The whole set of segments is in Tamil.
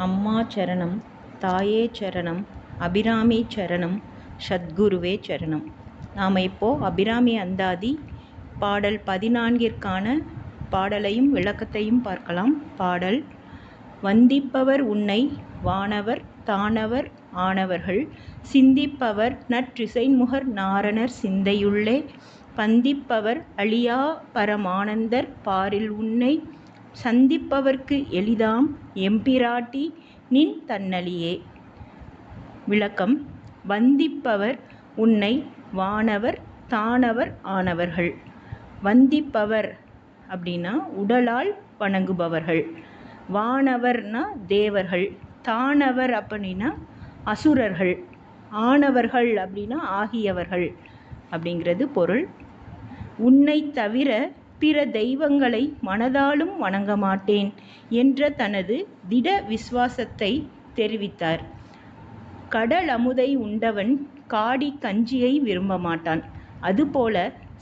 அம்மா சரணம், தாயே சரணம், அபிராமி சரணம், சத்குருவே சரணம். நாம் இப்போது அபிராமி அந்தாதி பாடல் 14ற்கான பாடலையும் விளக்கத்தையும் பார்க்கலாம். பாடல்: வந்திப்பவர் உன்னை வானவர் தானவர் ஆனவர்கள், சிந்திப்பவர் நற்றிசைமுகர் நாரணர் சிந்தையுள்ளே, பந்திப்பவர் அழியா பரமானந்தர் பாரில் உன்னை, சந்திப்பவர்க்கு எளிதாம் எம்பிராட்டி நின் தன்னழியே. விளக்கம்: வந்திப்பவர் உன்னை வானவர் தானவர் ஆனவர்கள். வந்திப்பவர் அப்படின்னா உடலால் வணங்குபவர்கள், வானவர்னா தேவர்கள், தானவர் அப்படின்னா அசுரர்கள், ஆனவர்கள் அப்படின்னா ஆகியவர்கள் அப்படிங்கிறது பொருள். உன்னை தவிர பிற தெய்வங்களை மனதாலும் வணங்க மாட்டேன் என்ற தனது திட விசுவாசத்தை தெரிவித்தார். கடல் அமுதை உண்டவன் காடி கஞ்சியை விரும்ப மாட்டான். அதுபோல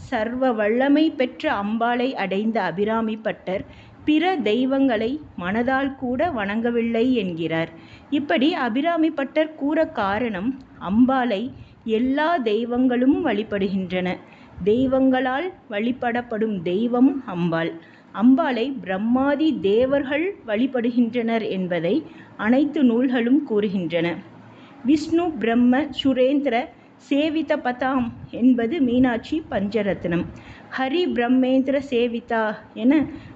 சர்வ வல்லமை பெற்ற அம்பாளை அடைந்த அபிராமி பட்டர் பிற தெய்வங்களை மனதால் கூட வணங்கவில்லை என்கிறார். இப்படி அபிராமி பட்டர் கூற காரணம், அம்பாளை எல்லா தெய்வங்களும் வழிபடுகின்றன. தெய்வங்களால் வழிபடப்படும் தெய்வம் அம்பாள். அம்பாளை பிரம்மாதி தேவர்கள் வழிபடுகின்றனர் என்பதை அனைத்து நூல்களும் கூறுகின்றன. விஷ்ணு பிரம்ம சுரேந்திர சேவித பதாம் என்பது மீனாட்சி பஞ்சரத்னம். ஹரி பிரம்மேந்திர சேவிதா என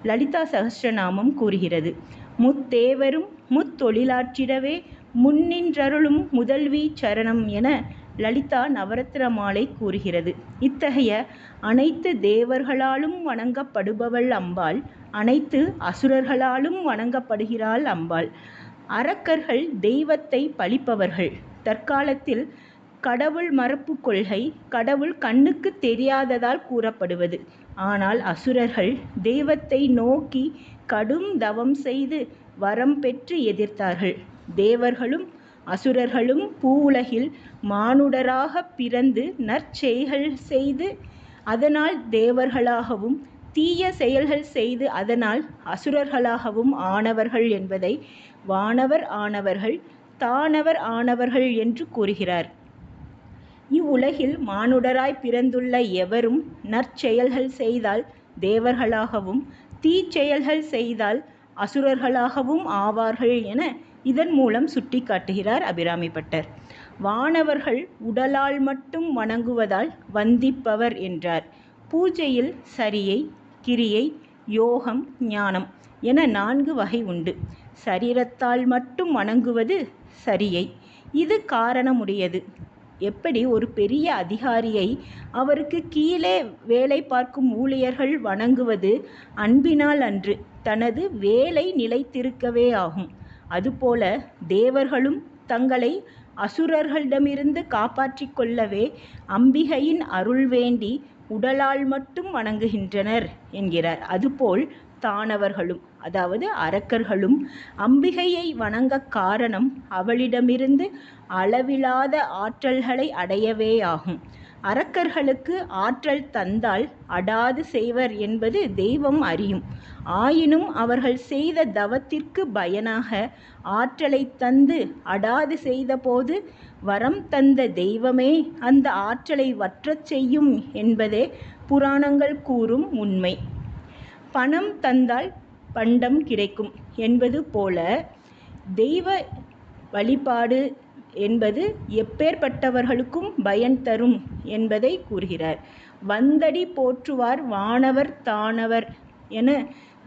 லலிதா சகஸ்ரநாமம் கூறுகிறது. முத்தேவரும் முத்தொழிலாற்றிடவே முன்னின்றருளும் முதல்வி சரணம் என லலிதா நவரத்ன மாலை கூறுகிறது. இத்தகைய அனைத்து தேவர்களாலும் வணங்கப்படுபவள் அம்பாள். அனைத்து அசுரர்களாலும் வணங்கப்படுகிறாள் அம்பாள். அரக்கர்கள் தெய்வத்தை பழிப்பவர்கள். தற்காலத்தில் கடவுள் மறுப்பு கொள்கை கடவுள் கண்ணுக்கு தெரியாததால் கூறப்படுவது. ஆனால் அசுரர்கள் தெய்வத்தை நோக்கி கடும் தவம் செய்து வரம் பெற்று எதிர்த்தார்கள். தேவர்களும் அசுரர்களும் பூவுலகில் மானுடராக பிறந்து நற்செயல்கள் செய்து அதனால் தேவர்களாகவும், தீய செயல்கள் செய்து அதனால் அசுரர்களாகவும் ஆனவர்கள் என்பதை வானவர் ஆனவர்கள் தானவர் ஆனவர்கள் என்று கூறுகிறார். இவ்வுலகில் மானுடராய் பிறந்துள்ள எவரும் நற்செயல்கள் செய்தால் தேவர்களாகவும், தீச்செயல்கள் செய்தால் அசுரர்களாகவும் ஆவார்கள் என இதன் மூலம் சுட்டி காட்டுகிறார் அபிராமி பட்டர். வானவர்கள் உடலால் மட்டும் வணங்குவதால் வந்திப்பவர் என்றார். பூஜையில் சரியை, கிரியை, யோகம், ஞானம் என 4 வகை உண்டு. சரீரத்தால் மட்டும் வணங்குவது சரியை. இது காரணமுடையது. எப்படி ஒரு பெரிய அதிகாரியை அவருக்கு கீழே வேலை பார்க்கும் ஊழியர்கள் வணங்குவது அன்பினால் அன்று, தனது வேலை நிலைத்திருக்கவே ஆகும். அதுபோல தேவர்களும் தங்களை அசுரர்களிடமிருந்து காப்பாற்றிக் கொள்ளவே அம்பிகையின் அருள் வேண்டி உடலால் மட்டும் வணங்குகின்றனர் என்கிறார். அதுபோல் தானவர்களும், அதாவது அரக்கர்களும் அம்பிகையை வணங்க காரணம் அவளிடமிருந்து அளவிலாத ஆற்றல்களை அடையவே ஆகும். அரக்கர்களுக்கு ஆற்றல் தந்தால் அடாது செய்வர் என்பது தெய்வம் அறியும். ஆயினும் அவர்கள் செய்த தவத்திற்கு பயனாக ஆற்றலை தந்து அடாது செய்தபோது வரம் தந்த தெய்வமே அந்த ஆற்றலை வற்றச் செய்யும் என்பதே புராணங்கள் கூறும் உண்மை. பணம் தந்தால் பண்டம் கிடைக்கும் என்பது போல தெய்வ வழிபாடு என்பது எப்பேற்பட்டவர்களுக்கும் பயன் தரும் என்பதை கூறுகிறார். வந்தடி போற்றுவார் வானவர் தானவர் என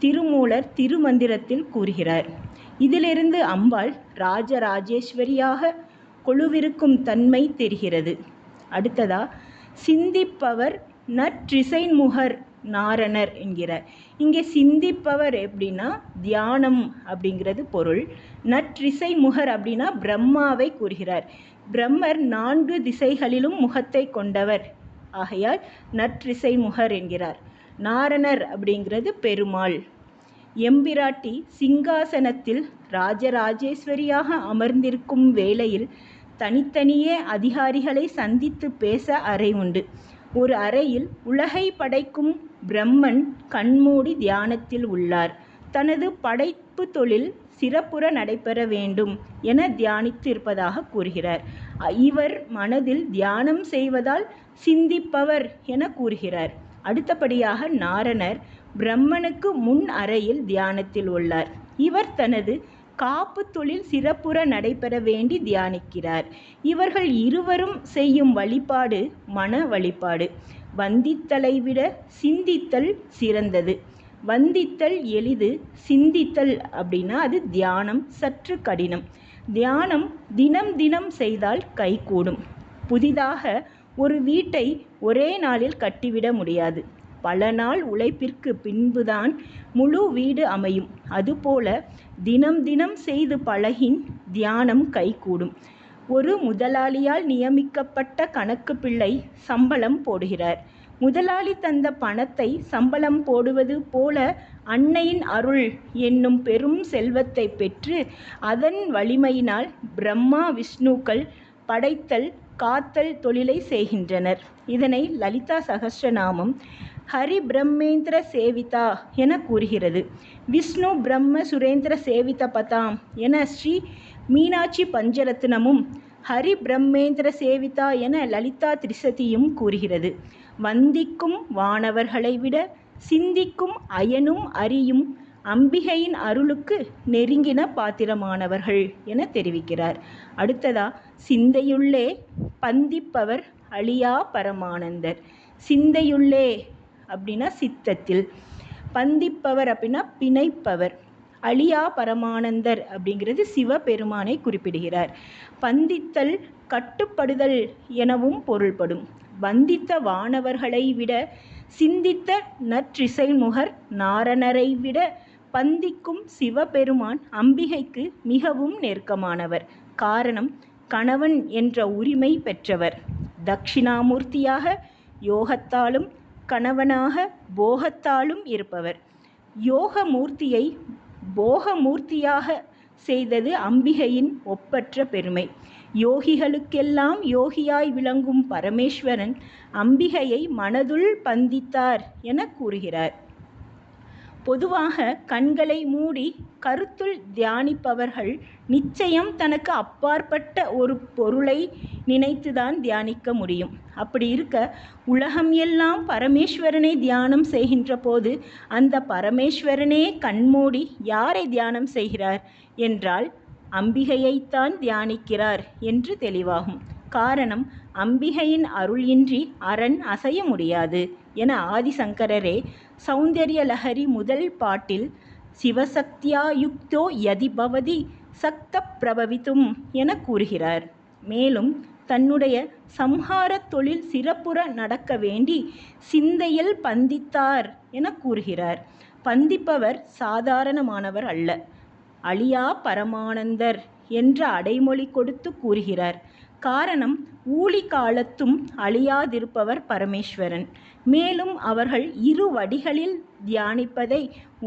திருமூலர் திருமந்திரத்தில் கூறுகிறார். இதிலிருந்து அம்பாள் ராஜராஜேஸ்வரியாக கொலுவிருக்கும் தன்மை தெரிகிறது. அடுத்ததா, சிந்திப்பவர் நற்றிசைமுகர் நாரணர் என்கிறார். இங்கே சிந்திப்பவர் எப்படின்னா தியானம் அப்படிங்கிறது பொருள். நற்றிசைமுகர் அப்படின்னா பிரம்மாவை கூறுகிறார். பிரம்மர் 4 திசைகளிலும் முகத்தை கொண்டவர் ஆகையால் நற்றிசைமுகர் என்கிறார். நாரணர் அப்படிங்கிறது பெருமாள். எம்பிராட்டி சிங்காசனத்தில் ராஜராஜேஸ்வரியாக அமர்ந்திருக்கும் வேளையில் தனித்தனியே அதிகாரிகளை சந்தித்து பேச அறை உண்டு. ஒரு அறையில் உலகை படைக்கும் பிரம்மன் கண்மூடி தியானத்தில் உள்ளார். தனது படைப்பு தொழில் சிறப்புற நடைபெற வேண்டும் என தியானித்து இருப்பதாக கூறுகிறார். இவர் மனதில் தியானம் செய்வதால் சிந்திப்பவர் என கூறுகிறார். அடுத்தபடியாக நாரணர் பிரம்மனுக்கு முன் அறையில் தியானத்தில் உள்ளார். இவர் தனது காப்பு தொழில் சிறப்புற நடைபெற வேண்டி தியானிக்கிறார். இவர்கள் இருவரும் செய்யும் வழிபாடு மன வழிபாடு. வந்தித்தலை விட சிந்தித்தல் சிறந்தது. வந்தித்தல் எளிது, சிந்தித்தல் அப்படின்னா அது தியானம் சற்று கடினம். தியானம் தினம் தினம் செய்தால் கைகூடும். புதிதாக ஒரு வீட்டை ஒரே நாளில் கட்டிவிட முடியாது. பல நாள் உழைப்பிற்கு பின்புதான் முழு வீடு அமையும். அதுபோல தினம் தினம் செய்து பழகின் தியானம் கைகூடும். ஒரு முதலாளியால் நியமிக்கப்பட்ட கணக்கு பிள்ளை சம்பளம் போடுகிறார். முதலாளி தந்த பணத்தை சம்பளம் போடுவது போல அன்னையின் அருள் என்னும் பெரும் செல்வத்தை பெற்று அதன் வலிமையினால் பிரம்மா விஷ்ணுக்கள் படைத்தல் காத்தல் தொழிலை செய்கின்றனர். இதனை லலிதா சகஸ்ரநாமம் ஹரி பிரம்மேந்திர சேவிதா என கூறுகிறது. விஷ்ணு பிரம்ம சுரேந்திர சேவித பதாம் என ஸ்ரீ மீனாட்சி பஞ்சரத்னமும் ஹரி பிரம்மேந்திர சேவிதா என லலிதா திரிசதியும் கூறுகிறது. வந்திக்கும் வானவர்களை விட சிந்திக்கும் அயனும் அறியும் அம்பிகையின் அருளுக்கு நெருங்கின பாத்திரமானவர்கள் என தெரிவிக்கிறார். அடுத்ததா சிந்தையுள்ளே பந்திப்பவர் அழியா பரமானந்தர். சிந்தையுள்ளே அப்படின்னா சித்தத்தில், பந்திப்பவர் அப்படின்னா பிணைப்பவர், அழியா பரமானந்தர் அப்படிங்கிறது சிவபெருமானை குறிப்பிடுகிறார். பந்தித்தல் கட்டுப்படுதல் எனவும் பொருள்படும். வந்தித்த வானவர்களை விட சிந்தித்த நற்றிசைமுகர் நாரணரை விட பந்திக்கும் சிவபெருமான் அம்பிகைக்கு மிகவும் நெருக்கமானவர். காரணம், கணவன் என்ற உரிமை பெற்றவர். தட்சிணாமூர்த்தியாக யோகத்தாலும் கணவனாக போகத்தாலும் இருப்பவர். யோகமூர்த்தியை போகமூர்த்தியாக செய்தது அம்பிகையின் ஒப்பற்ற பெருமை. யோகிகளுக்கெல்லாம் யோகியாய் விளங்கும் பரமேஸ்வரன் அம்பிகையை மனதுள் பந்தித்தார் என கூறுகிறார். பொதுவாக கண்களை மூடி கருத்துள் தியானிப்பவர்கள் நிச்சயம் தனக்கு அப்பாற்பட்ட ஒரு பொருளை நினைத்துதான் தியானிக்க முடியும். அப்படி இருக்க உலகம் எல்லாம் பரமேஸ்வரனை தியானம் செய்கின்ற போது அந்த பரமேஸ்வரனே கண்மூடி யாரை தியானம் செய்கிறார் என்றால் அம்பிகையைத்தான் தியானிக்கிறார் என்று தெளிவாகும். காரணம், அம்பிகையின் அருள் இன்றி அரண் அசைய முடியாது என ஆதிசங்கரரே சௌந்தர்ய லஹரி முதல் பாட்டில் சிவசக்தியா யுக்தோ யதி பவதி சக்த பிரபவித்தும் என கூறுகிறார். மேலும் தன்னுடைய சம்ஹார தொழில் சிறப்புற நடக்க வேண்டி சிந்தையில் பந்தித்தார் என கூறுகிறார். பந்திப்பவர் சாதாரணமானவர் அல்ல, அழியா பரமானந்தர் என்ற அடைமொழி கொடுத்து கூறுகிறார். காரணம், ஊழி காலத்தும் அழியாதிருப்பவர் பரமேஸ்வரன். மேலும் அவர்கள் இரு வடிகளில் தியானிப்பதை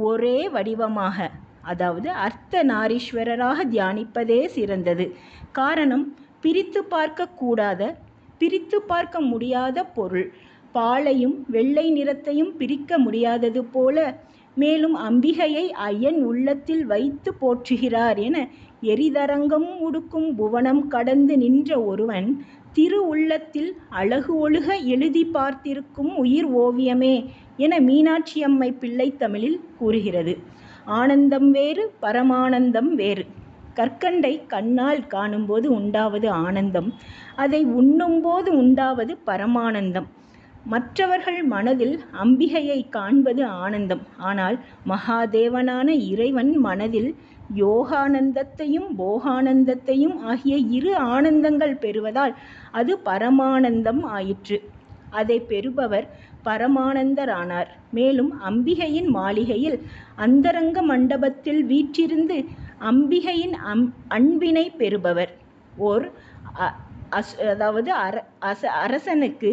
ஒரே வடிவமாக, அதாவது அர்த்த நாரீஸ்வரராக தியானிப்பதே சிறந்தது. காரணம், பிரித்து பார்க்க முடியாத பொருள், பாலையும் வெள்ளை நிறத்தையும் பிரிக்க முடியாதது போல மேலும் அம்பிகையை ஐயன் உள்ளத்தில் வைத்து போற்றுகிறார் என எரிதரங்கம் உடுக்கும் புவனம் கடந்து நின்ற ஒருவன் திரு உள்ளத்தில் அழகு ஒழுக எழுதி பார்த்திருக்கும் உயிர் ஓவியமே என மீனாட்சி அம்மை பிள்ளை தமிழில் கூறுகிறது. ஆனந்தம் வேறு, பரமானந்தம் வேறு. கற்கண்டை கண்ணால் காணும்போது உண்டாவது ஆனந்தம், அதை உண்ணும்போது உண்டாவது பரமானந்தம். மற்றவர்கள் மனதில் அம்பிகையை காண்பது ஆனந்தம். ஆனால் மகாதேவனான இறைவன் மனதில் யோகானந்தத்தையும் போகானந்தத்தையும் ஆகிய இரு ஆனந்தங்கள் பெறுவதால் அது பரமானந்தம் ஆயிற்று. அதை பெறுபவர் பரமானந்தரானார். மேலும் அம்பிகையின் மாளிகையில் அந்தரங்க மண்டபத்தில் வீற்றிருந்து அம்பிகையின் அன்பினை பெறுபவர். அரசனுக்கு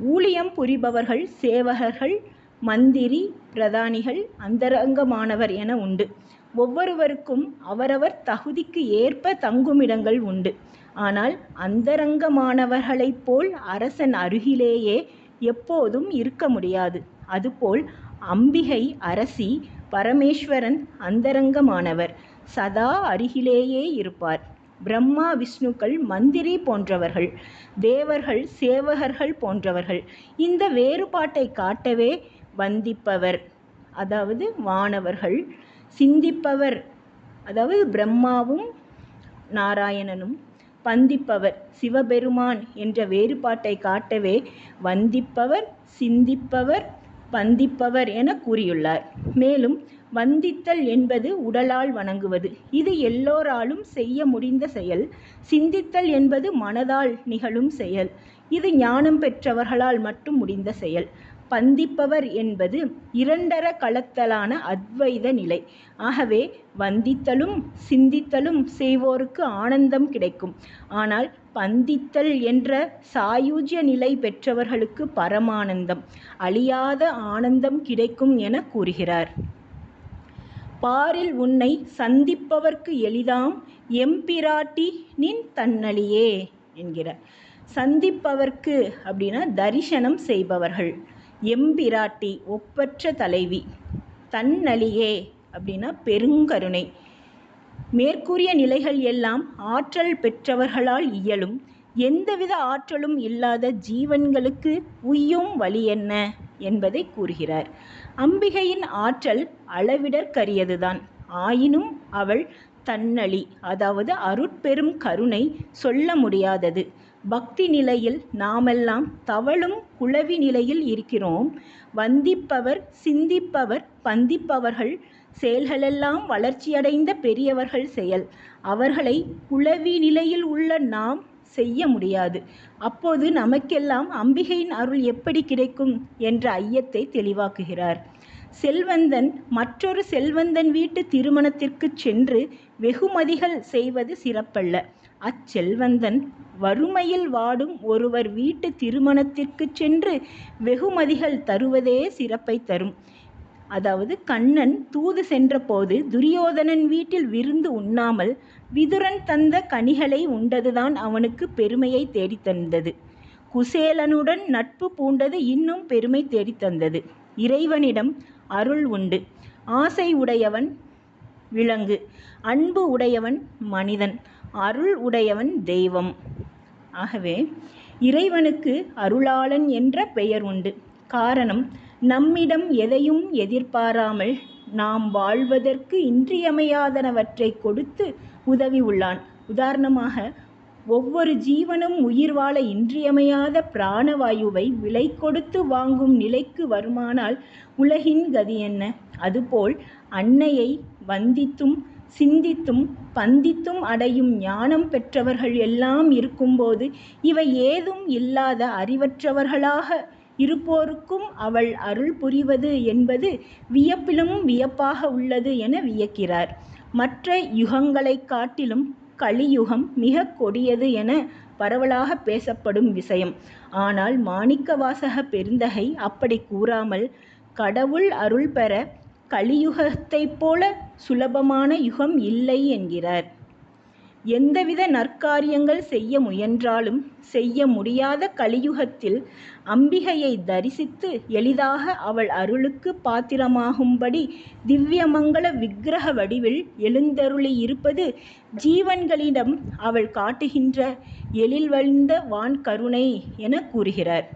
ஊழியம் புரிபவர்கள் சேவகர்கள், மந்திரி, பிரதானிகள், அந்தரங்கமானவர் என உண்டு. ஒவ்வொருவருக்கும் அவரவர் தகுதிக்கு ஏற்ப தங்குமிடங்கள் உண்டு. ஆனால் அந்தரங்கமானவர்களைப் போல் அரசன் அருகிலேயே எப்போதும் இருக்க முடியாது. அதுபோல் அம்பிகை அரசி, பரமேஸ்வரன் அந்தரங்கமானவர். சதா அருகிலேயே இருப்பார். பிரம்மா விஷ்ணுக்கள் மந்திரி போன்றவர்கள், தேவர்கள் சேவகர்கள் போன்றவர்கள். இந்த வேறுபாட்டை காட்டவே வந்திப்பவர், அதாவது வானவர்கள், சிந்திப்பவர், அதாவது பிரம்மாவும் நாராயணனும், பந்திப்பவர் சிவபெருமான் என்ற வேறுபாட்டை காட்டவே வந்திப்பவர், சிந்திப்பவர், பந்திப்பவர் என கூறியுள்ளார். மேலும் வந்தித்தல் என்பது உடலால் வணங்குவது. இது எல்லோராலும் செய்ய முடிந்த செயல். சிந்தித்தல் என்பது மனதால் நிகழும் செயல். இது ஞானம் பெற்றவர்களால் மட்டும் முடிந்த செயல். பந்திப்பவர் என்பது இரண்டர கலத்தலான அத்வைத நிலை. ஆகவே வந்தித்தலும் சிந்தித்தலும் செய்வோருக்கு ஆனந்தம் கிடைக்கும். ஆனால் பந்தித்தல் என்ற சாயுஜ்ய நிலை பெற்றவர்களுக்கு பரமானந்தம், அழியாத ஆனந்தம் கிடைக்கும் என கூறுகிறார். பாரில் உன்னை சந்திப்பவர்க்கு எளிதாம் எம்பிராட்டி நின் தன்னழியே என்கிறார். சந்திப்பவர்க்கு அப்படின்னா தரிசனம் செய்பவர்கள், எம்பிராட்டி ஒப்பற்ற தலைவி, தன்னழியே அப்படின்னா பெருங்கருணை. மேற்கூறிய நிலைகள் எல்லாம் ஆற்றல் பெற்றவர்களால் இயலும். எந்தவித ஆற்றலும் இல்லாத ஜீவன்களுக்கு உய்யும் வழி என்ன என்பதை கூறுகிறார். அம்பிகையின் ஆற்றல் அளவிடற்கரியதுதான். ஆயினும் அவள் தன்னழி, அதாவது அருட்பெரும் கருணை சொல்ல முடியாதது. பக்தி நிலையில் நாமெல்லாம் தவழும் குளவி நிலையில் இருக்கிறோம். வந்திப்பவர், சிந்திப்பவர், பந்திப்பவர்கள் செயல்களெல்லாம் வளர்ச்சியடைந்த பெரியவர்கள் செயல். அவர்களை குளவி நிலையில் உள்ள நாம் செய்ய முடியாது. அப்போது நமக்கெல்லாம் அம்பிகையின் அருள் எப்படி கிடைக்கும் என்ற ஐயத்தை தெளிவாக்குகிறார். செல்வந்தன் மற்றொரு செல்வந்தன் வீட்டு திருமணத்திற்கு சென்று வெகுமதிகள் செய்வது சிறப்பல்ல. அச்செல்வந்தன் வறுமையில் வாடும் ஒருவர் வீட்டு திருமணத்திற்கு சென்று வெகுமதிகள் தருவதே சிறப்பை தரும். அதாவது கண்ணன் தூது சென்றபோது துரியோதனன் வீட்டில் விருந்து உண்ணாமல் விதுரன் தந்த கனிகளை உண்டதுதான் அவனுக்கு பெருமையை தேடித்தந்தது. குசேலனுடன் நட்பு பூண்டது இன்னும் பெருமை தேடித்தந்தது. இறைவனிடம் அருள் உண்டு. ஆசை உடையவன் விலங்கு, அன்பு உடையவன் மனிதன், அருள் உடையவன் தெய்வம். ஆகவே இறைவனுக்கு அருளாளன் என்ற பெயர் உண்டு. காரணம், நம்மிடம் எதையும் எதிர்பாராமல் நாம் வாழ்வதற்கு இன்றியமையாதனவற்றை கொடுத்து உதவி உள்ளான். உதாரணமாக, ஒவ்வொரு ஜீவனும் உயிர் வாழ இன்றியமையாத பிராணவாயுவை விலை கொடுத்து வாங்கும் நிலைக்கு வருமானால் உலகின் கதி என்ன? அதுபோல் அன்னையை வந்தித்தும் சிந்தித்தும் பந்தித்தும் அடையும் ஞானம் பெற்றவர்கள் எல்லாம் இருக்கும்போது இவை ஏதும் இல்லாத அறிவற்றவர்களாக இருப்போருக்கும் அவள் அருள் புரிவது என்பது வியப்பிலும் வியப்பாக உள்ளது என வியக்கிறார். மற்ற யுகங்களைக் காட்டிலும் கலியுகம் மிக கொடியது என பரவலாக பேசப்படும் விஷயம். ஆனால் மாணிக்கவாசக பெருந்தகை அப்படி கூறாமல், கடவுள் அருள் பெற கலியுகத்தைப் போல சுலபமான யுகம் இல்லை என்கிறார். எந்தவித நற்காரியங்கள் செய்ய முயன்றாலும் செய்ய முடியாத கலியுகத்தில் அம்பிகையை தரிசித்து எளிதாக அவள் அருளுக்கு பாத்திரமாகும்படி திவ்யமங்கள விக்கிரக வடிவில் எழுந்தருளி இருப்பது ஜீவன்களிடம் அவள் காட்டுகின்ற எழில்வழிந்த வான்கருணை என கூறுகிறார்.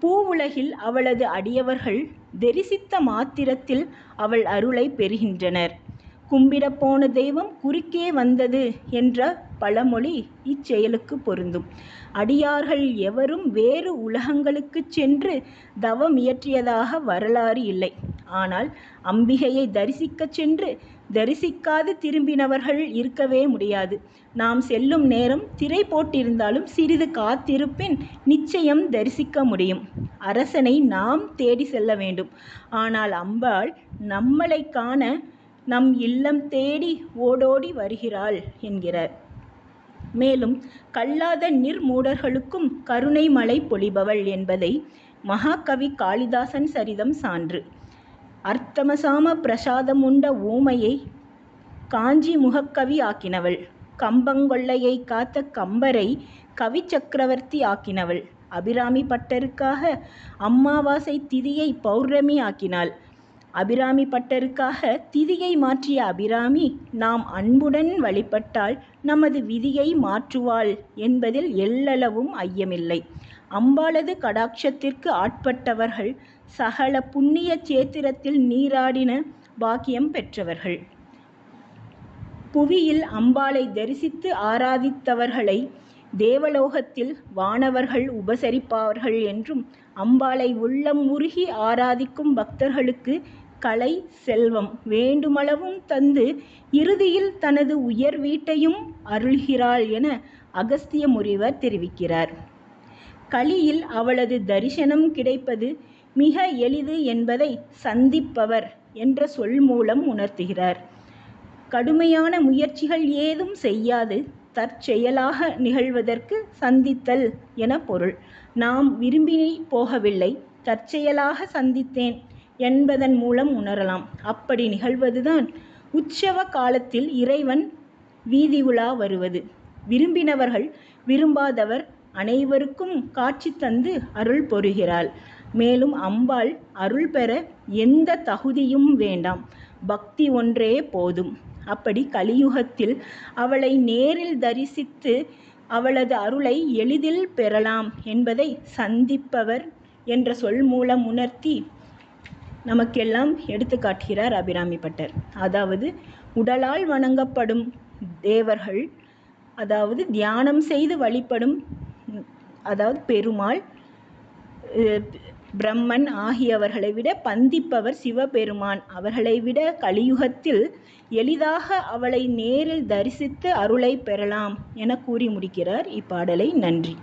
பூவுலகில் அவளது அடியவர்கள் தரிசித்த மாத்திரத்தில் அவள் அருளை பெறுகின்றனர். கும்பிடப் போன தெய்வம் குறுக்கே வந்தது என்ற பழமொழி இச்செயலுக்கு பொருந்தும். அடியார்கள் எவரும் வேறு உலகங்களுக்கு சென்று தவம் இயற்றியதாக வரலாறு இல்லை. ஆனால் அம்பிகையை தரிசிக்கச் சென்று தரிசிக்காது திரும்பினவர்கள் இருக்கவே முடியாது. நாம் செல்லும் நேரம் திரை போட்டிருந்தாலும் சிறிது காத்திருப்பின் நிச்சயம் தரிசிக்க முடியும். அரசனை நாம் தேடி செல்ல வேண்டும். ஆனால் அம்பாள் நம்மளை காண நம் இல்லம் தேடி ஓடோடி வருகிறாள் என்கிறார். மேலும் கல்லாத நிர்மூடர்களுக்கும் கருணை மழை பொழிபவள் என்பதை மகாகவி காளிதாசன் சரிதம் சான்று. அர்த்தமசாம பிரசாதம் உண்ட ஊமையை காஞ்சி முகக்கவி ஆக்கினவள். கம்பங்கொள்ளையை காத்த கம்பரை கவி சக்கரவர்த்தி ஆக்கினவள். அபிராமி பட்டருக்காக அம்மாவாசை திதியை பௌர்ணமி ஆக்கினாள். அபிராமி பட்டருக்காக திதியை மாற்றிய அபிராமி நாம் அன்புடன் வழிபட்டால் நமது விதியை மாற்றுவாள் என்பதில் எள்ளளவும் ஐயமில்லை. அம்பாளது கடாட்சத்திற்கு ஆட்பட்டவர்கள் சகல புண்ணிய சேத்திரத்தில் நீராடின பாக்கியம் பெற்றவர்கள். புவியில் அம்பாளை தரிசித்து ஆராதித்தவர்களை தேவலோகத்தில் வானவர்கள் உபசரிப்பார்கள் என்றும், அம்பாளை உள்ளம் உருகி ஆராதிக்கும் பக்தர்களுக்கு கலை செல்வம் வேண்டுமளவும் தந்து இறுதியில் தனது உயர் வீட்டையும் அருள்கிறாள் என அகஸ்திய முனிவர் தெரிவிக்கிறார். கலியில் அவளது தரிசனம் கிடைப்பது மிக எளிது என்பதை சந்திப்பவர் என்ற சொல் மூலம் உணர்த்துகிறார். கடுமையான முயற்சிகள் ஏதும் செய்யாது தற்செயலாக நிகழ்வதற்கு சந்தித்தல் என பொருள். நாம் விரும்பி போகவில்லை, தற்செயலாக சந்தித்தேன் என்பதன் மூலம் உணரலாம். அப்படி நிகழ்வதுதான் உற்சவ காலத்தில் இறைவன் வீதி உலா வருவது. விரும்பினவர்கள் விரும்பாதவர் அனைவருக்கும் காட்சி தந்து அருள் பொருகிறாள். மேலும் அம்பாள் அருள் பெற எந்த தகுதியும் வேண்டாம், பக்தி ஒன்றே போதும். அப்படி கலியுகத்தில் அவளை நேரில் தரிசித்து அவளது அருளை எளிதில் பெறலாம் என்பதை சந்திப்பவர் என்ற சொல் மூலம் உணர்த்தி நமக்கெல்லாம் எடுத்து காட்டுகிறார் அபிராமி பட்டர். அதாவது உடலால் வணங்கப்படும் தேவர்கள், அதாவது தியானம் செய்து வழிபடும், அதாவது பெருமாள், பிரம்மன் ஆகியவர்களை விட பந்திப்பவர் சிவபெருமான். அவர்களை விட கலியுகத்தில் எளிதாக அவளை நேரில் தரிசித்து அருளை பெறலாம் என கூறி முடிக்கிறார் இப்பாடலை. நன்றி.